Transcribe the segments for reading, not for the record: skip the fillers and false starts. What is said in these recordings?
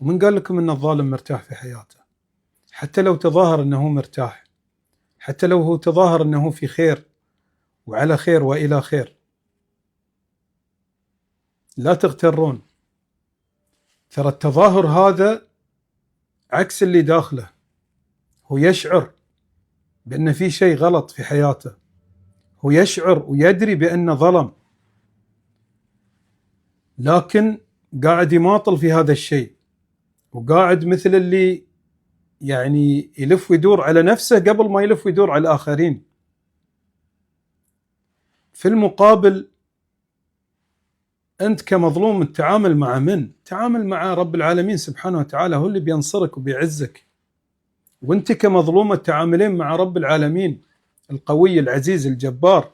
ومن قال لكم أن الظالم مرتاح في حياته؟ حتى لو تظاهر أنه مرتاح، حتى لو هو تظاهر أنه في خير وعلى خير وإلى خير، لا تغترون. ترى التظاهر هذا عكس اللي داخله، هو يشعر بأن في شيء غلط في حياته، هو يشعر ويدري بأنه ظلم، لكن قاعد يماطل في هذا الشيء، وقاعد مثل اللي يعني يلف ويدور على نفسه قبل ما يلف ويدور على الآخرين. في المقابل أنت كمظلوم التعامل مع من؟ تعامل مع رب العالمين سبحانه وتعالى، هو اللي بينصرك وبيعزك. وانت كمظلومة تعاملين مع رب العالمين القوي العزيز الجبار،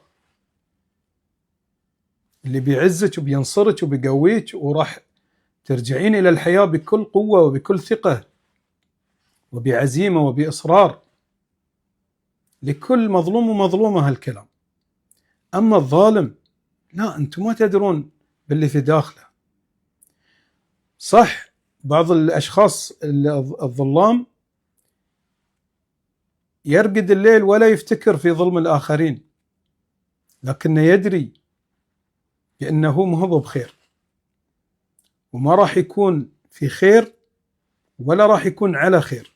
اللي بيعزك وبينصرك وبيقويك، وراح ترجعين إلى الحياة بكل قوة وبكل ثقة وبعزيمة وبإصرار. لكل مظلوم ومظلومة هالكلام. أما الظالم لا، أنتم ما تدرون باللي في داخله. صح، بعض الأشخاص الظلام يرقد الليل ولا يفتكر في ظلم الآخرين، لكنه يدري بأنه ما هو بخير، وما راح يكون في خير ولا راح يكون على خير،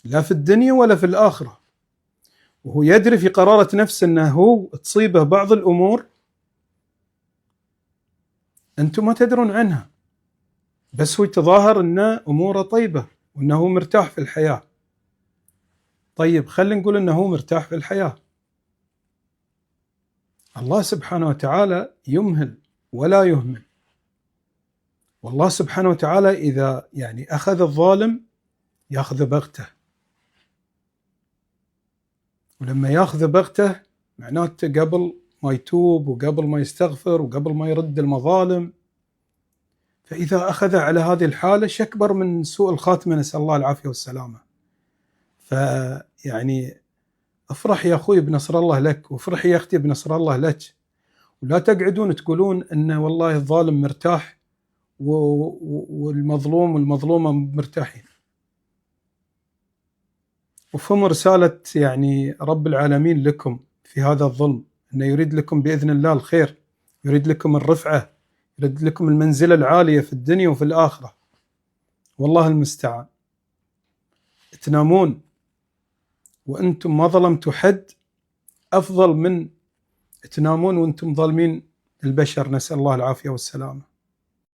لا في الدنيا ولا في الآخرة. وهو يدري في قرارة نفسه أنه هو تصيبه بعض الأمور أنتم ما تدرون عنها، بس هو يتظاهر أنه أموره طيبة وأنه مرتاح في الحياة. طيب خلينا نقول أنه هو مرتاح في الحياة. الله سبحانه وتعالى يمهل ولا يهمل، والله سبحانه وتعالى إذا يعني أخذ الظالم يأخذ بغته، ولما يأخذ بغته معناته قبل ما يتوب وقبل ما يستغفر وقبل ما يرد المظالم. فإذا أخذ على هذه الحالة شكبر من سوء الخاتمة، نسأل الله العافية والسلامة. فيعني افرح يا أخوي بنصر الله لك، وافرح يا أختي بنصر الله لك، ولا تقعدون تقولون أن والله الظالم مرتاح والمظلوم والمظلومة مرتاحين. وفهم رسالة يعني رب العالمين لكم في هذا الظلم، أنه يريد لكم بإذن الله الخير، يريد لكم الرفعة، يريد لكم المنزلة العالية في الدنيا وفي الآخرة. والله المستعان. تنامون وأنتم ما ظلمتوا حد أفضل من تنامون وأنتم ظالمين البشر، نسأل الله العافية والسلامة.